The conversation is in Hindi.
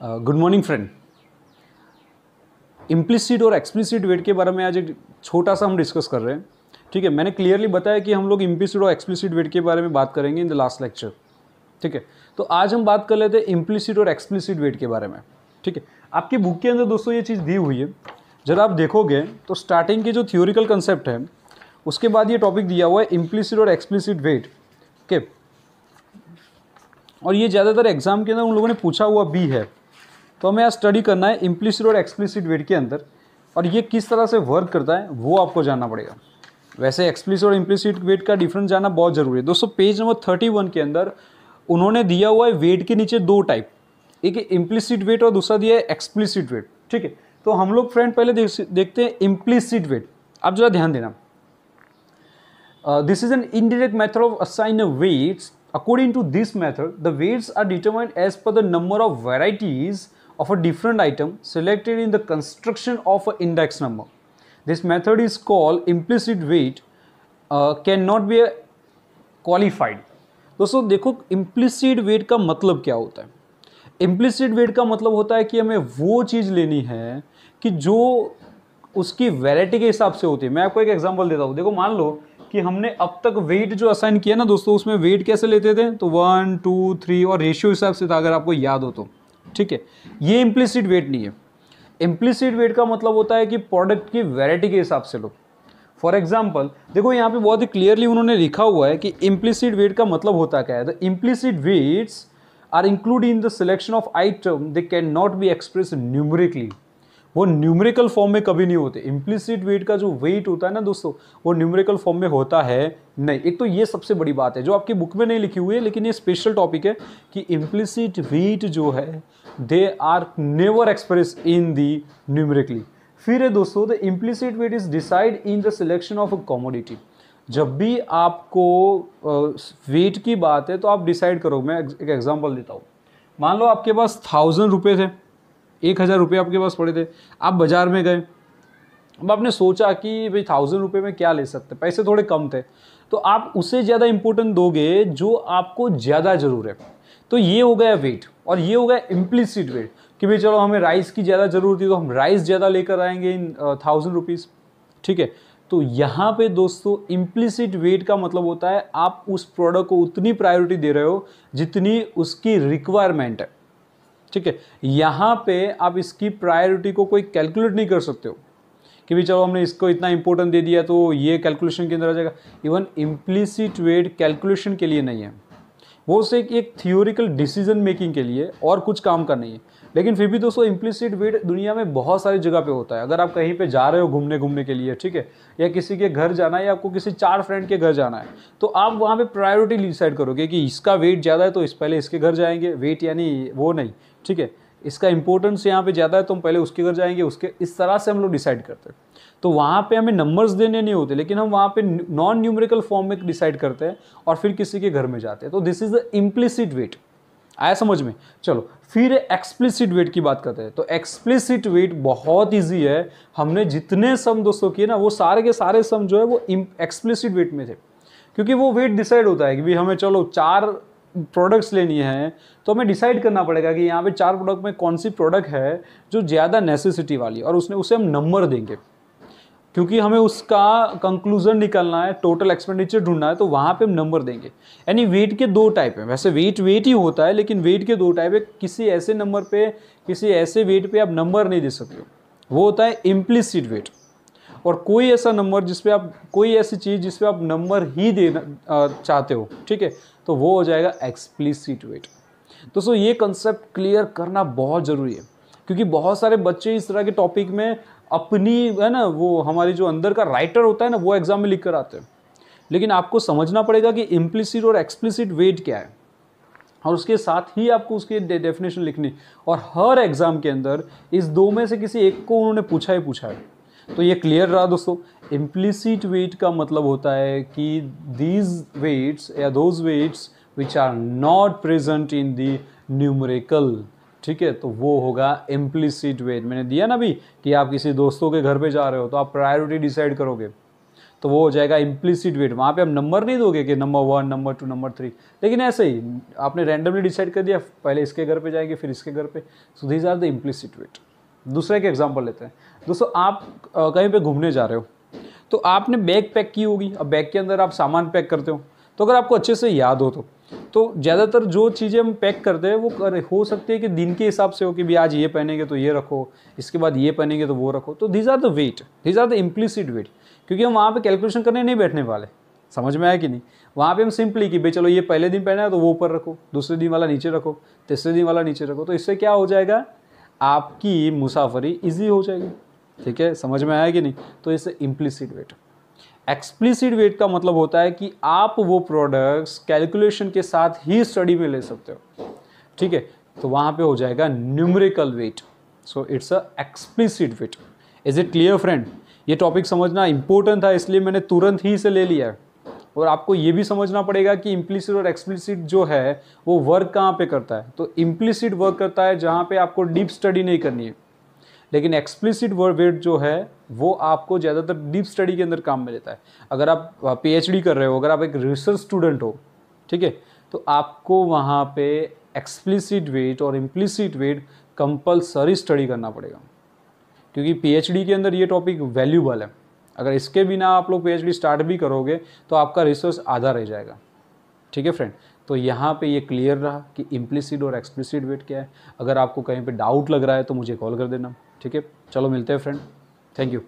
Good morning friend. इम्प्लिसिट और एक्सप्लिसिट वेट के बारे में आज एक छोटा सा हम डिस्कस कर रहे हैं। ठीक है, मैंने क्लियरली बताया कि हम लोग इम्प्लिसिट और एक्सप्लिसिट वेट के बारे में बात करेंगे इन द लास्ट लेक्चर। ठीक है, तो आज हम बात कर लेते हैं इम्प्लिसिट और एक्सप्लिसिट वेट के बारे में। ठीक है, आपकी बुक के अंदर दोस्तों ये चीज़ दी हुई है, जरा आप देखोगे तो स्टार्टिंग के जो थियोरिकल कंसेप्ट है उसके बाद ये टॉपिक दिया हुआ है इम्प्लिसिट और एक्सप्लिसिट वेट। ओके, और ये ज़्यादातर एग्जाम के अंदर उन लोगों ने पूछा हुआ भी है, तो हमें आज स्टडी करना है इम्प्लिसिट और एक्सप्लिसिट वेट के अंदर, और ये किस तरह से वर्क करता है वो आपको जानना पड़ेगा। वैसे एक्सप्लिसिट और इम्प्लिसिट वेट का डिफरेंस जानना बहुत ज़रूरी है दोस्तों। पेज नंबर 31 के अंदर उन्होंने दिया हुआ है वेट के नीचे दो टाइप, एक है इम्प्लिसिट वेट और दूसरा दिया है एक्सप्लिसिट वेट। ठीक है, तो हम लोग फ्रेंड पहले देखते हैं इम्प्लिसिट वेट। आप जरा ध्यान देना, this is an indirect method of assign weights. According to this method, the weights are determined as per the number of varieties of a different item selected in the construction of an index number. This method is called implicit weight, cannot be qualified. दोस्तों देखो, implicit weight का मतलब क्या होता है। implicit weight का मतलब होता है कि हमें वो चीज़ लेनी है कि जो उसकी वैरायटी के हिसाब से होती है। मैं आपको एक एग्जांपल देता हूँ। देखो, मान लो कि हमने अब तक वेट जो असाइन किया ना दोस्तों, उसमें वेट कैसे लेते थे, तो 1 2 3 और रेशियो हिसाब से था, अगर आपको याद हो तो। ठीक है, ये इम्प्लिसिट वेट नहीं है। इम्प्लिसिट वेट का मतलब होता है कि प्रोडक्ट की वैरायटी के हिसाब से लो। फॉर एग्जाम्पल देखो, यहाँ पे बहुत ही क्लियरली उन्होंने लिखा हुआ है कि इम्प्लिसिट वेट का मतलब होता क्या है। The implicit weights are include in the selection of item, they can not be express numerically. वो न्यूमेरिकल फॉर्म में कभी नहीं होते। इम्प्लिसिट वेट का जो वेट होता है ना दोस्तों, वो न्यूमेरिकल फॉर्म में होता है नहीं। एक तो ये सबसे बड़ी बात है जो आपकी बुक में नहीं लिखी हुई है, लेकिन ये स्पेशल टॉपिक है कि इम्प्लिसिट वेट जो है they are never express in the numerically. फिर है दोस्तों, the implicit weight is decide in the selection of a commodity. जब भी आपको वेट की बात है तो आप डिसाइड करो। मैं एक एग्जाम्पल देता हूँ। मान लो आपके पास 1000 रुपये थे, 1000 रुपये आपके पास पड़े थे, आप बाजार में गए। अब आपने सोचा कि भाई 1000 रुपये में क्या ले सकते, पैसे थोड़े कम थे, तो आप उसे ज़्यादा इंपॉर्टेंट दोगे जो आपको ज़्यादा ज़रूर है। तो ये हो गया वेट, और ये हो गया इम्प्लिसिट वेट कि भाई चलो हमें राइस की ज़्यादा ज़रूरत थी तो हम राइस ज़्यादा लेकर आएंगे इन 1000 रुपीज़। ठीक है, तो यहाँ पे दोस्तों इम्प्लिसिट वेट का मतलब होता है आप उस प्रोडक्ट को उतनी प्रायोरिटी दे रहे हो जितनी उसकी रिक्वायरमेंट है। ठीक है, यहाँ पे आप इसकी प्रायोरिटी को कोई कैलकुलेट नहीं कर सकते हो कि भी चलो हमने इसको इतना इंपॉर्टेंट दे दिया तो ये कैलकुलेशन के अंदर आ जाएगा। इवन इम्प्लिसिट वेट कैलकुलेशन के लिए नहीं है, वो सिर्फ एक थियोरिकल डिसीजन मेकिंग के लिए, और कुछ काम का नहीं है। लेकिन फिर भी दोस्तों इम्प्लिसिट वेट दुनिया में बहुत सारी जगह पे होता है। अगर आप कहीं पे जा रहे हो घूमने के लिए, ठीक है, या किसी के घर जाना है, या आपको किसी 4 फ्रेंड के घर जाना है, तो आप वहाँ पे प्रायोरिटी डिसाइड करोगे कि इसका वेट ज़्यादा है तो पहले इसके घर जाएंगे। वेट यानी वो नहीं, ठीक है, इसका इंपॉर्टेंस यहाँ पे ज़्यादा है तो हम पहले उसके घर जाएंगे, उसके, इस तरह से हम लोग डिसाइड करते हैं। तो वहाँ पे हमें नंबर्स देने नहीं होते, लेकिन हम वहाँ पे नॉन न्यूमेरिकल फॉर्म में डिसाइड करते हैं और फिर किसी के घर में जाते हैं। तो this is the implicit weight. आया समझ में? चलो फिर एक्सप्लिसिट वेट की बात करते हैं। तो एक्सप्लिसिट वेट बहुत ईजी है। हमने जितने सम दोस्तों किए ना, वो सारे के सारे सम जो है वो एक्सप्लिसिट वेट में थे, क्योंकि वो वेट डिसाइड होता है कि भाई हमें चलो 4 प्रोडक्ट्स लेनी है, तो हमें डिसाइड करना पड़ेगा कि यहाँ पे 4 प्रोडक्ट में कौन सी प्रोडक्ट है जो ज़्यादा नेसेसिटी वाली है, और उसे हम नंबर देंगे, क्योंकि हमें उसका कंक्लूजन निकालना है, टोटल एक्सपेंडिचर ढूंढना है, तो वहाँ पे हम नंबर देंगे। यानी वेट के 2 टाइप हैं। वैसे वेट ही होता है, लेकिन वेट के 2 टाइप है। किसी ऐसे नंबर पे, किसी ऐसे वेट पे आप नंबर नहीं दे सकते हो, वो होता है इम्प्लिसिट वेट। और कोई ऐसा नंबर जिसपे आप, कोई ऐसी चीज़ जिसपे आप नंबर ही देना चाहते हो, ठीक है, तो वो हो जाएगा एक्सप्लिसिट वेट। दोस्तों ये कंसेप्ट क्लियर करना बहुत ज़रूरी है, क्योंकि बहुत सारे बच्चे इस तरह के टॉपिक में अपनी, है ना, वो हमारी जो अंदर का राइटर होता है ना, वो एग्जाम में लिख कर आते हैं। लेकिन आपको समझना पड़ेगा कि इम्प्लिसिट और एक्सप्लिसिट वेट क्या है, और उसके साथ ही आपको उसकी डेफिनेशन लिखनी। और हर एग्जाम के अंदर इस 2 में से किसी एक को उन्होंने पूछा है। तो ये क्लियर रहा दोस्तों। इम्प्लिसिट वेट का मतलब होता है कि दीज वेट्स या those weights which are not present in the numerical. ठीक है, तो वो होगा इम्प्लिसिट वेट। मैंने दिया ना भी कि आप किसी दोस्तों के घर पे जा रहे हो तो आप प्रायोरिटी डिसाइड करोगे, तो वो हो जाएगा इम्प्लिसिट वेट। वहाँ पे आप नंबर नहीं दोगे कि नंबर 1, नंबर 2, नंबर 3, लेकिन ऐसे ही आपने रैंडमली डिसाइड कर दिया, पहले इसके घर पे जाएंगे फिर इसके घर पे। So these are the implicit weight. दूसरा एक एग्जांपल लेते हैं। दोस्तों आप कहीं पे घूमने जा रहे हो, तो आपने बैग पैक की होगी। अब बैग के अंदर आप सामान पैक करते हो, तो अगर आपको अच्छे से याद हो तो ज़्यादातर जो चीज़ें हम पैक करते हैं वो हो सकती है कि दिन के हिसाब से हो कि भी आज ये पहनेंगे तो ये रखो, इसके बाद ये पहनेंगे तो वो रखो। तो these are the weight, these are the implicit weight, क्योंकि हम वहाँ पे कैलकुलेशन करने नहीं बैठने वाले। समझ में आया कि नहीं? वहाँ पे हम सिंपली कि भाई चलो ये पहले दिन पहना है तो वो ऊपर रखो, दूसरे दिन वाला नीचे रखो, तीसरे दिन वाला नीचे रखो। तो इससे क्या हो जाएगा, आपकी मुसाफरी ईजी हो जाएगी। ठीक है, समझ में आया कि नहीं? तो इससे इम्प्लिसिट वेट। एक्सप्लिसिट वेट का मतलब होता है कि आप वो प्रोडक्ट्स कैलकुलेशन के साथ ही स्टडी में ले सकते हो। ठीक है, तो वहाँ पे हो जाएगा numerical weight. So it's a explicit weight. Is it clear friend? ये टॉपिक समझना इंपॉर्टेंट था, इसलिए मैंने तुरंत ही इसे ले लिया है। और आपको ये भी समझना पड़ेगा कि इम्प्लिसिट और एक्सप्लिसिट जो है वो वर्क कहाँ पे करता है। तो इम्प्लिसिट वर्क करता है जहाँ पे आपको डीप स्टडी नहीं करनी है, लेकिन एक्सप्लिसिट वेट जो है वो आपको ज़्यादातर डीप स्टडी के अंदर काम में लेता है। अगर आप पीएचडी कर रहे हो, अगर आप एक रिसर्च स्टूडेंट हो, ठीक है, तो आपको वहाँ पे एक्सप्लिसिट वेट और इम्प्लिसिट वेट कंपलसरी स्टडी करना पड़ेगा, क्योंकि पीएचडी के अंदर ये टॉपिक वैल्यूबल है। अगर इसके बिना आप लोग पीएचडी स्टार्ट भी करोगे तो आपका रिसर्च आधा रह जाएगा। ठीक है फ्रेंड, तो यहाँ पे ये क्लियर रहा कि इम्प्लिसिट और एक्सप्लिसिट वेट क्या है। अगर आपको कहीं पे डाउट लग रहा है तो मुझे कॉल कर देना। ठीक है, चलो मिलते हैं फ्रेंड, थैंक यू।